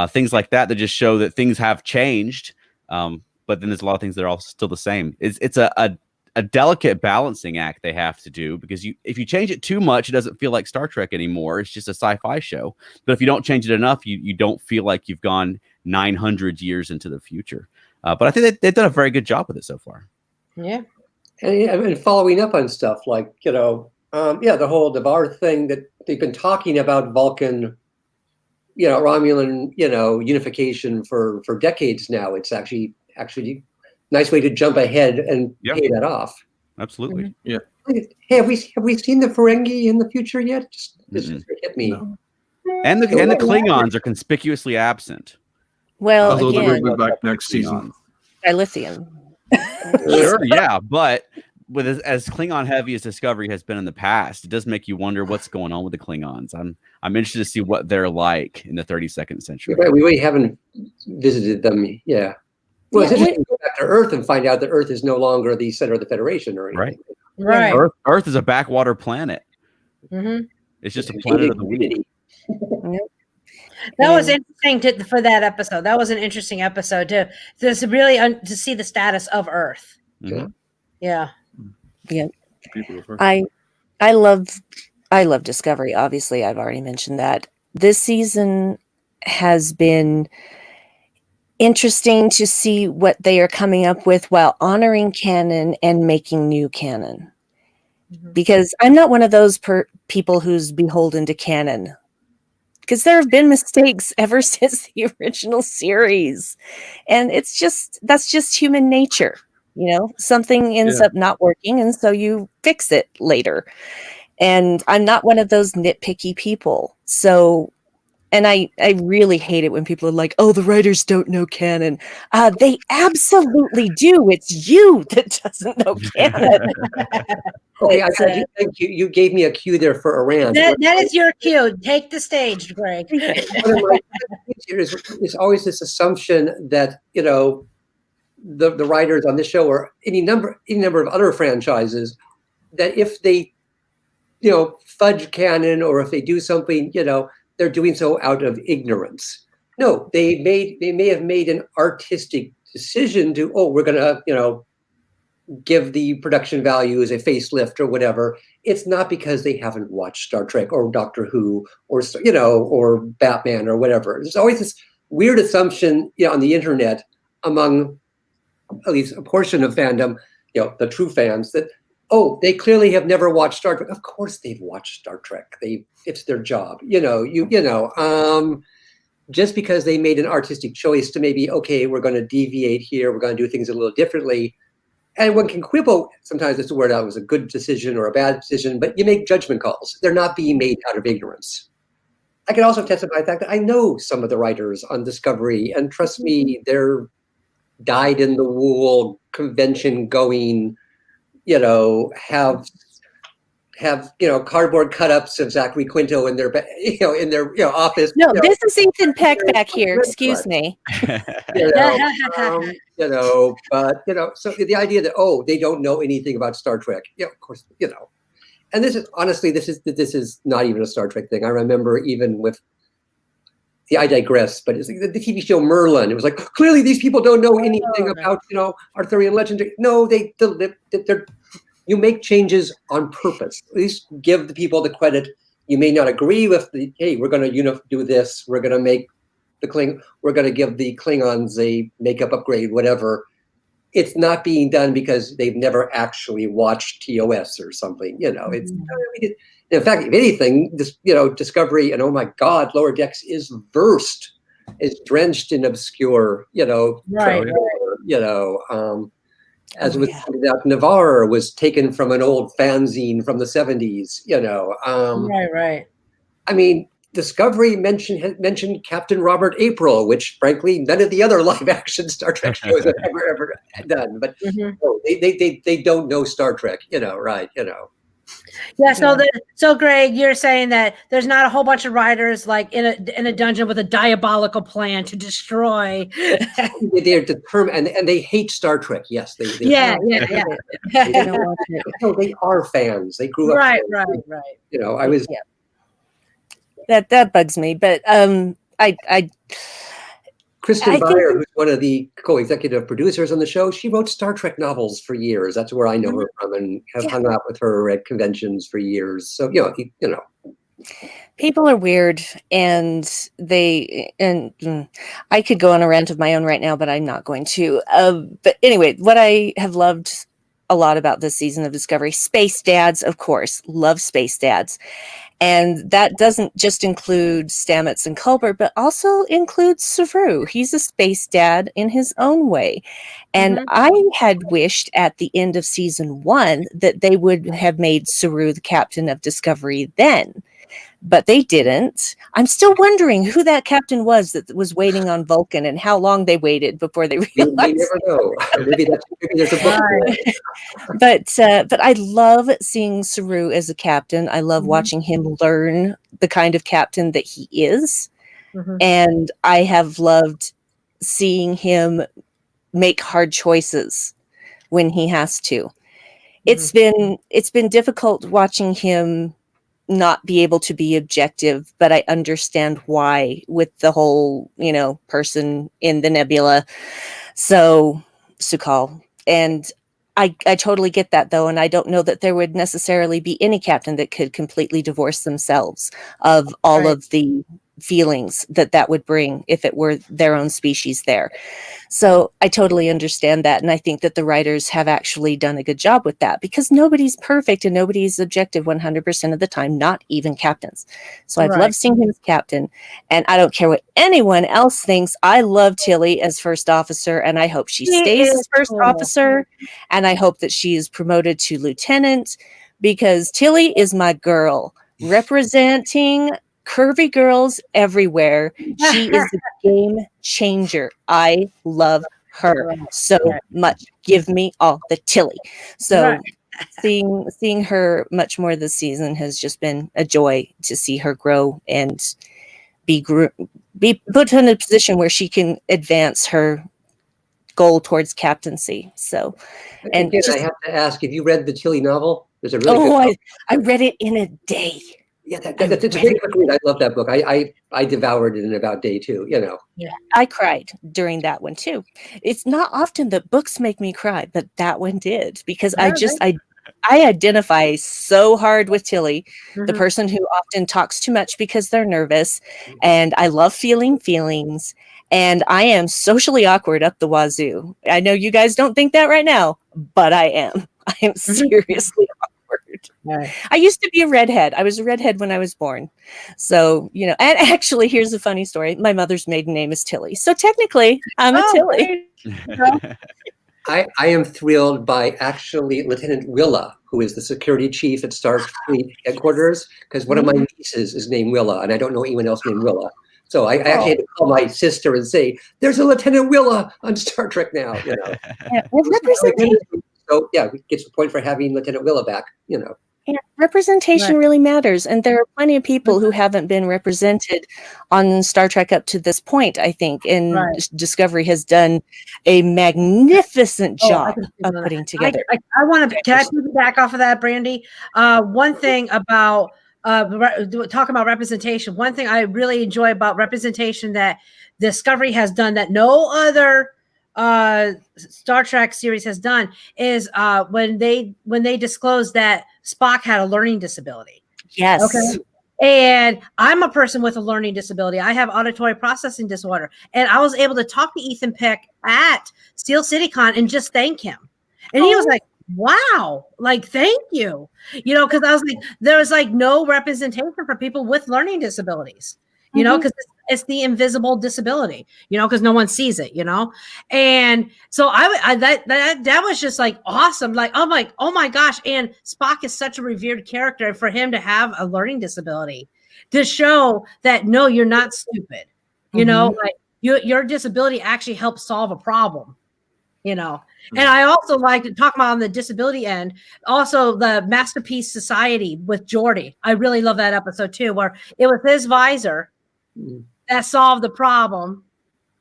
things like that just show that things have changed. But then there's a lot of things that are all still the same. It's a delicate balancing act they have to do, because if you change it too much, it doesn't feel like Star Trek anymore. It's just a sci-fi show. But if you don't change it enough, you don't feel like you've gone 900 years into the future. But I think they've done a very good job with it so far. Yeah. And following up on stuff like, the whole Navarre thing that they've been talking about Vulcan, Romulan, unification for decades now. It's actually a nice way to jump ahead and pay that off. Absolutely. Yeah. Hey, have we seen the Ferengi in the future yet? Just hit me. No. And the Klingons are conspicuously absent. Well, although again, they will be back next season. dilithium. Sure, yeah, but with as Klingon heavy as Discovery has been in the past, it does make you wonder what's going on with the Klingons. I'm interested to see what they're like in the 32nd century. We really haven't visited them. Yeah. Well, it's interesting to go back to Earth and find out that Earth is no longer the center of the Federation or anything. Right. Earth is a backwater planet. Mm-hmm. It's just a planet of the week. That was interesting for that episode. That was an interesting episode to really to see the status of Earth. Mm-hmm. Yeah. Yeah. I love I love Discovery. Obviously, I've already mentioned that. This season has been interesting to see what they are coming up with while honoring canon and making new canon. Because I'm not one of those people who's beholden to canon. Because there have been mistakes ever since the original series. And that's just human nature. Something ends up not working, and so you fix it later. And I'm not one of those nitpicky people. So, and I really hate it when people are like, oh, the writers don't know canon. They absolutely do. It's you that doesn't know canon. Okay, thank you. You gave me a cue there for a rant. That is your cue. Take the stage, Greg. One of my is always this assumption that, the writers on this show or any number of other franchises, that if they, fudge canon or if they do something, they're doing so out of ignorance. No, they may have made an artistic decision to, we're going to, give the production values a facelift or whatever. It's not because they haven't watched Star Trek or Doctor Who or, or Batman or whatever. There's always this weird assumption, on the internet among at least a portion of fandom, the true fans, that, they clearly have never watched Star Trek. Of course they've watched Star Trek. It's their job. Just because they made an artistic choice to maybe, we're going to deviate here, we're going to do things a little differently. And one can quibble, sometimes it's the word out, it was a good decision or a bad decision, but you make judgment calls. They're not being made out of ignorance. I can also testify the fact that I know some of the writers on Discovery, and trust me, they're dyed-in-the-wool, convention-going, have cardboard cut-ups of Zachary Quinto in their office. No, this is Ethan Peck back here. Excuse me. But so the idea that they don't know anything about Star Trek. Of course, and this is honestly this is not even a Star Trek thing. I remember even with I digress, but it's like the TV show Merlin. It was like, clearly these people don't know anything about Arthurian legend. No, they're you make changes on purpose. At least give the people the credit. You may not agree with we're going to do this. We're going to make we're going to give the Klingons a makeup upgrade, whatever. It's not being done because they've never actually watched TOS or something. It's in fact, if anything, this Discovery and oh my God, Lower Decks is drenched in obscure, right. As it was pointed out, Navarre was taken from an old fanzine from the 70s, Right. I mean, Discovery mentioned Captain Robert April, which frankly none of the other live action Star Trek shows have ever done. But they don't know Star Trek, right? Yeah. So Greg, you're saying that there's not a whole bunch of writers like in a dungeon with a diabolical plan to destroy. They're determined, and they hate Star Trek. Yes, they Yeah. They don't watch it. No, they are fans. They grew up. Right. I was. Yeah. That bugs me, but I Kristen Beyer, who's one of the co-executive producers on the show, she wrote Star Trek novels for years. That's where I know her from, and have hung out with her at conventions for years. So people are weird, and I could go on a rant of my own right now, but I'm not going to. But anyway, what I have loved a lot about this season of Discovery, space dads, of course, love space dads. And that doesn't just include Stamets and Culber, but also includes Saru. He's a space dad in his own way. And I had wished at the end of season 1 that they would have made Saru the captain of Discovery then. But they didn't. I'm still wondering who that captain was that was waiting on Vulcan and how long they waited before they realized. We never know. Maybe there's a book. But I love seeing Saru as a captain. I love watching him learn the kind of captain that he is. And I have loved seeing him make hard choices when he has to. It's been difficult watching him not be able to be objective, but I understand why with the whole, person in the nebula. So Sukal. And I totally get that, though, and I don't know that there would necessarily be any captain that could completely divorce themselves of all of the feelings that would bring if it were their own species there. So I totally understand that, and I think that the writers have actually done a good job with that, because nobody's perfect and nobody's objective 100% of the time, not even captains. So I've loved seeing him as captain, and I don't care what anyone else thinks. I love Tilly as first officer, and I hope she stays as first officer, and I hope that she is promoted to lieutenant, because Tilly is my girl, representing curvy girls everywhere. She is a game changer. I love her so much. Give me all the Tilly. So seeing her much more this season has just been a joy to see her grow and be put in a position where she can advance her goal towards captaincy. So, and again, I have to ask, have you read the Tilly novel? There's a really good I read it in a day. Yeah, it's a very quick read. I love that book. I devoured it in about day 2, you know. Yeah, I cried during that one too. It's not often that books make me cry, but that one did, because I identify so hard with Tilly, the person who often talks too much because they're nervous, and I love feeling feelings, and I am socially awkward up the wazoo. I know you guys don't think that right now, but I am. I am seriously awkward. I used to be a redhead. I was a redhead when I was born. So, you know, and actually, here's a funny story. My mother's maiden name is Tilly. So technically, I'm a Tilly. I am thrilled by actually Lieutenant Willa, who is the security chief at Starfleet headquarters, because one of my nieces is named Willa, and I don't know anyone else named Willa. So I actually had to call my sister and say, "There's a Lieutenant Willa on Star Trek now." You know. So yeah, we get the point for having Lieutenant Willa back. You know. Yeah, representation really matters, and there are plenty of people who haven't been represented on Star Trek up to this point, I think, and Discovery has done a magnificent job of putting together. I want to, can I piggyback off of that, Brandy? One thing about talk about representation, one thing I really enjoy about representation that Discovery has done that no other Star Trek series has done is when they disclosed that Spock had a learning disability. Yes. Okay. And I'm a person with a learning disability. I have auditory processing disorder, and I was able to talk to Ethan Peck at Steel City Con and just thank him, and he was like, "Wow, like thank you," you know, because I was like, there was like no representation for people with learning disabilities, you know, because it's the invisible disability, you know, because no one sees it, you know. And so that was just like awesome. Like, I'm like, oh my gosh. And Spock is such a revered character, for him to have a learning disability to show that, no, you're not stupid. You know, like your disability actually helps solve a problem, you know. And I also like to talk about on the disability end, also the Masterpiece Society with Geordi. I really love that episode too, where it was his visor that solved the problem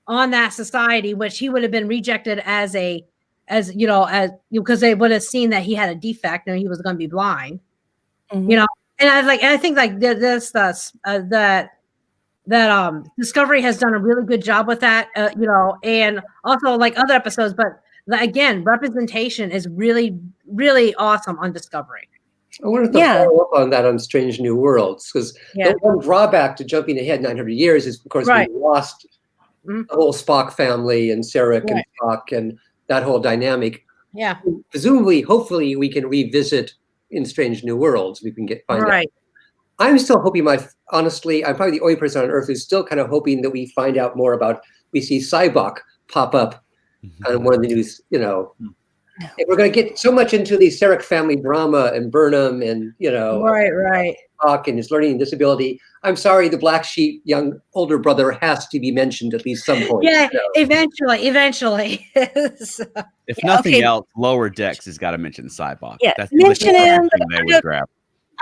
on that society, which he would have been rejected as because they would have seen that he had a defect and he was going to be blind, you know. And I was like, and I think like that Discovery has done a really good job with that, you know, and also like other episodes. But again, representation is really, really awesome on Discovery. I wanted to follow up on that on Strange New Worlds, because the one drawback to jumping ahead 900 years is, of course, we lost the whole Spock family and Sarek and Spock and that whole dynamic. Yeah. Presumably, hopefully, we can revisit in Strange New Worlds. We can find out. I'm still hoping, honestly, I'm probably the only person on Earth who's still kind of hoping that we find out more about, we see Cybok pop up on one of the news, you know. If we're going to get so much into the Sarek family drama and Burnham and, you know, Spock and his learning disability, I'm sorry, the black sheep, young older brother has to be mentioned at least some point. Yeah, so. Eventually. If nothing else, Lower Decks has got to mention Cybok. Yeah, that's mention him. They would grab.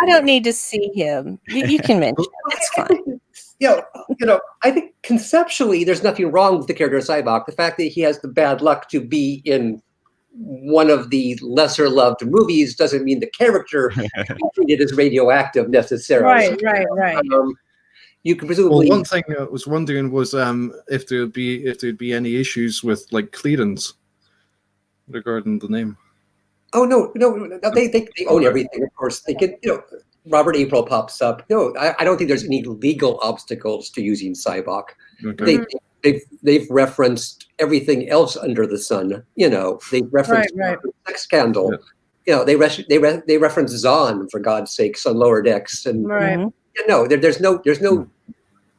I don't need to see him. You can mention him. It's fine. You know, I think conceptually there's nothing wrong with the character of Cybok. The fact that he has the bad luck to be in one of the lesser loved movies doesn't mean the character treated as radioactive necessarily. Right. You can presumably. Well, one thing I was wondering was if there'd be any issues with like clearance regarding the name. Oh no, they own everything. Of course, they can. Robert April pops up. No, I don't think there's any legal obstacles to using Cybok. Okay. They've referenced everything else under the sun. They've referenced sex scandal. Yeah. They reference Zahn, for God's sakes, on Lower Decks, and there's no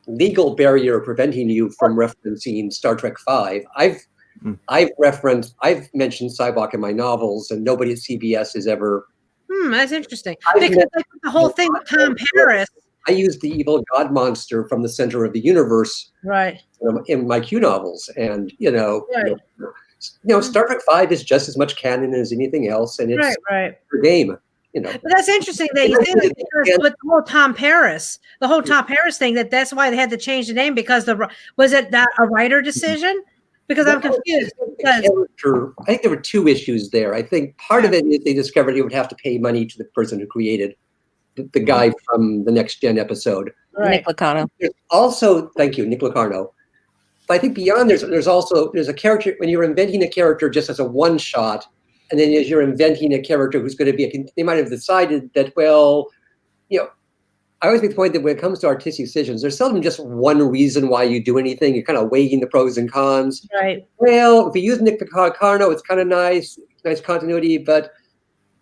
legal barrier preventing you from referencing Star Trek V. I've mentioned Cybok in my novels, and nobody at CBS has ever. That's interesting. Because the whole thing with Tom Paris. I used the evil god monster from the center of the universe, in my Q novels, and Star Trek V is just as much canon as anything else, and it's a game. But that's interesting that you say that, because with the whole Tom Paris thing, that's why they had to change the name, because was it that a writer decision? Because I'm confused. I think there were two issues there. I think part of it is they discovered they would have to pay money to the person who created the guy from the Next Gen episode. Nick Locarno. There's also, thank you, Nick Locarno. But I think beyond there's a character, when you're inventing a character just as a one shot, and then as you're inventing a character who's going to be they might have decided that, I always make the point that when it comes to artistic decisions, there's seldom just one reason why you do anything. You're kind of weighing the pros and cons. Right. Well, if we use Nick Locarno, it's kind of nice continuity, but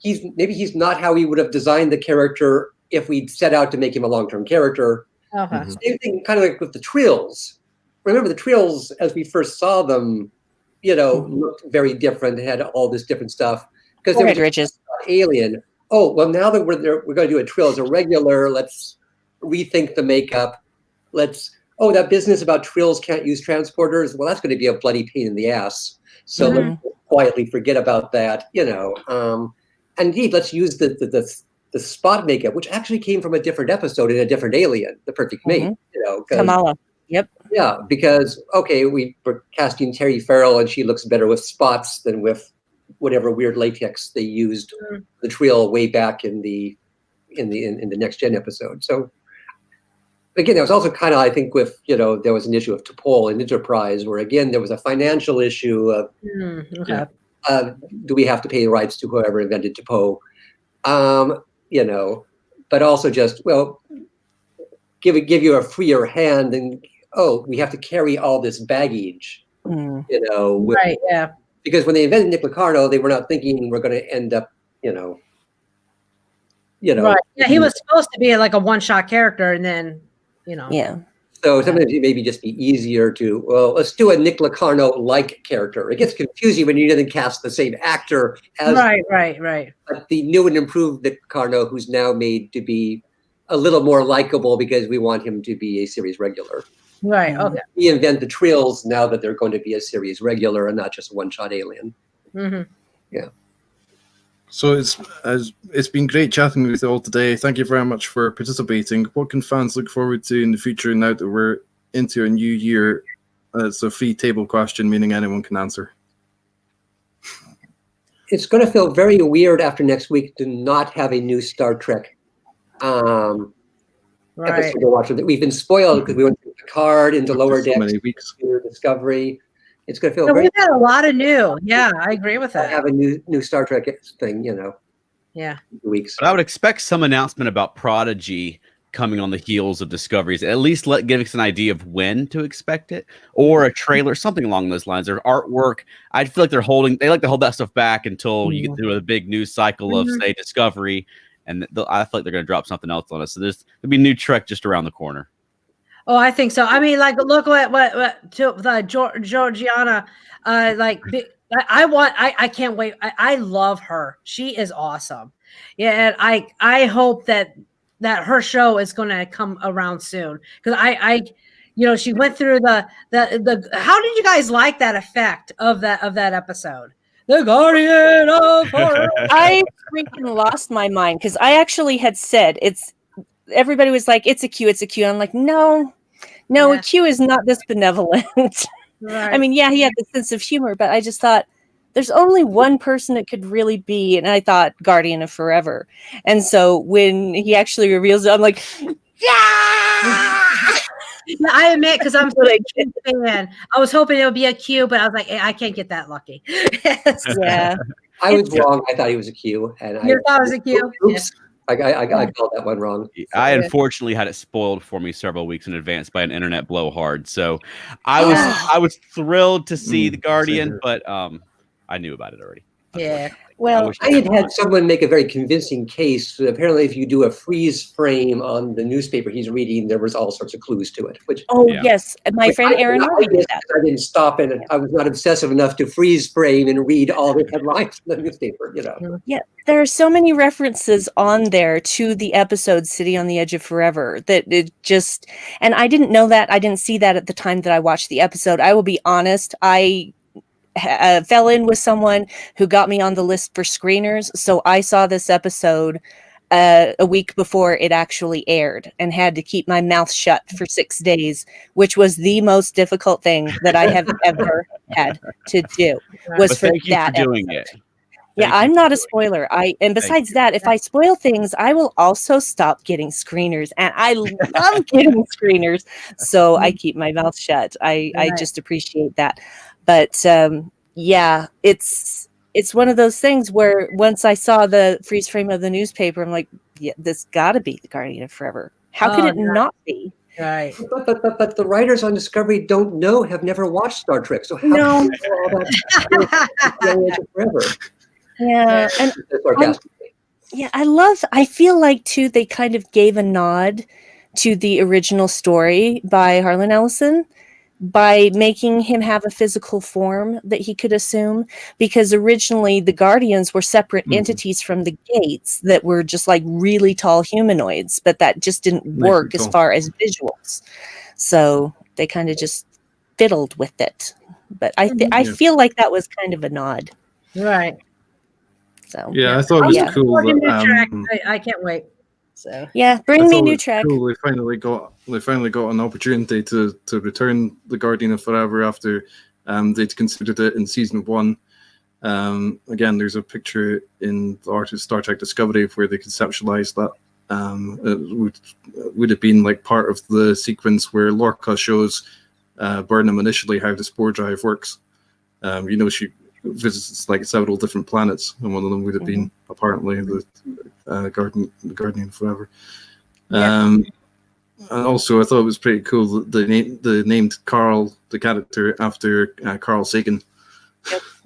maybe he's not how we would have designed the character if we'd set out to make him a long-term character. Same thing kind of like with the Trills. Remember, the Trills, as we first saw them, looked very different. They had all this different stuff. Because they were Riches. Alien. Oh, well, now that we're going to do a Trill as a regular, let's rethink the makeup. That business about Trills can't use transporters. Well, that's going to be a bloody pain in the ass. So let's quietly forget about that, And indeed, let's use the spot makeup, which actually came from a different episode in a different Alien, The Perfect Mate. Kamala. Yep. Yeah, because we were casting Terry Farrell, and she looks better with spots than with whatever weird latex they used the Trill way back in the Next Gen episode. So again, there was also kind of, I think, with there was an issue of T'Pol and Enterprise, where again there was a financial issue of do we have to pay the rights to whoever invented T'Pol, but also just give you a freer hand, and we have to carry all this baggage, because when they invented Nick Locarno, they were not thinking we're going to end up, Right. Yeah, he was supposed to be like a one-shot character, and then, Yeah. So sometimes it may be just be easier to, let's do a Nick Locarno-like character. It gets confusing when you didn't cast the same actor as Right. But the new and improved Nick Locarno, who's now made to be a little more likable because we want him to be a series regular. Right. Okay. We invent the Trills now that they're going to be a series regular and not just a one-shot Alien. Yeah. So it's been great chatting with you all today. Thank you very much for participating. What can fans look forward to in the future now that we're into a new year? It's a free table question, meaning anyone can answer. It's going to feel very weird after next week to not have a new Star Trek episode to watch. We've been spoiled because we went through Picard into Lower Decks, many weeks. Discovery. It's going to feel we've had a lot of new. Yeah, I agree with that. Have a new Star Trek thing, Yeah. Weeks. But I would expect some announcement about Prodigy coming on the heels of Discoveries. At least give us an idea of when to expect it, or a trailer, something along those lines, or artwork. I feel like they like to hold that stuff back until you get through a big news cycle of, say, Discovery. And I feel like they're going to drop something else on us. So there'll be new Trek just around the corner. Oh, I think so. I mean, like, look what Georgiana, I can't wait. I love her. She is awesome. Yeah, and I hope that her show is going to come around soon, because she went through the. How did you guys like that effect of that episode? The Guardian of Horror. I freaking lost my mind, because I actually had said everybody was like, it's a Q. I'm like, no, a Q is not this benevolent. Right. I mean, yeah, he had the sense of humor, but I just thought there's only one person it could really be. And I thought Guardian of Forever. And so when he actually reveals it, I'm like, yeah! I admit, because I'm such a Q fan, I was hoping it would be a Q, but I was like, I can't get that lucky. Yeah. I was wrong. I thought he was a Q, and You thought it was a Q? Oops, I called that one wrong. I unfortunately had it spoiled for me several weeks in advance by an internet blowhard. So I was thrilled to see the Guardian, but I knew about it already. Yeah. Well, I had someone make a very convincing case. Apparently, if you do a freeze frame on the newspaper he's reading, there was all sorts of clues to it. Which yes, my friend Aaron Harvey did that. I didn't stop and I was not obsessive enough to freeze frame and read all the headlines in the newspaper. Yeah, there are so many references on there to the episode City on the Edge of Forever that it just, and I didn't know that. I didn't see that at the time that I watched the episode. I will be honest. I fell in with someone who got me on the list for screeners. So I saw this episode a week before it actually aired and had to keep my mouth shut for 6 days, which was the most difficult thing that I have ever had to do. Was for that doing it. Yeah, I'm not a spoiler. And besides that, if I spoil things, I will also stop getting screeners. And I love getting screeners. So I keep my mouth shut. I just appreciate that. But yeah, it's one of those things where once I saw the freeze frame of the newspaper, I'm like, yeah, this gotta be the Guardian of Forever. How could it not be? Right. But the writers on Discovery have never watched Star Trek. So how No. do you know all that forever? Yeah, and I feel like too they kind of gave a nod to the original story by Harlan Ellison by making him have a physical form that he could assume, because originally the Guardians were separate entities from the Gates that were just like really tall humanoids, but that just didn't work as far as visuals. So they kind of just fiddled with it. But I feel like that was kind of a nod. Right. So I thought it was cool that I can't wait. So bring me new Trek. Cool. They finally got an opportunity to return the Guardian of Forever after they'd considered it in season 1. Again, there's a picture in the art of Star Trek Discovery where they conceptualized that. It would have been like part of the sequence where Lorca shows Burnham initially how the spore drive works. She visits like several different planets, and one of them would have been apparently the Guardian Forever. And also, I thought it was pretty cool that they named Carl, the character, after Carl Sagan,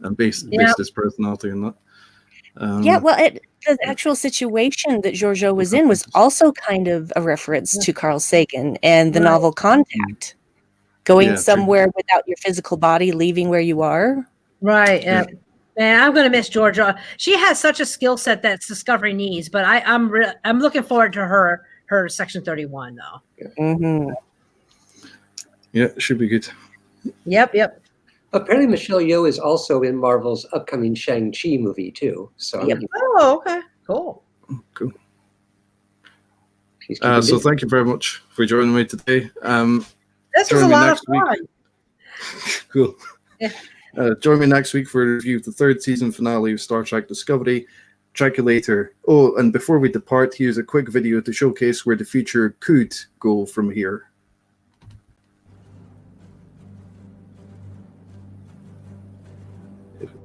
and based his personality on that. The actual situation that Giorgio was in was also kind of a reference to Carl Sagan and the novel Contact, going somewhere without your physical body, leaving where you are. Right. Yeah. Man, I'm gonna miss Georgia. She has such a skill set that Discovery needs, but I'm looking forward to her Section 31 though. Mm-hmm. Yeah, it should be good. Yep. Apparently, Michelle Yeoh is also in Marvel's upcoming Shang-Chi movie too. So okay, cool. Cool. So thank you very much for joining me today. This was a lot of fun. Cool. Yeah. Join me next week for a review of the 3rd season finale of Star Trek Discovery. Track you later. Oh, and before we depart, here's a quick video to showcase where the future could go from here. If it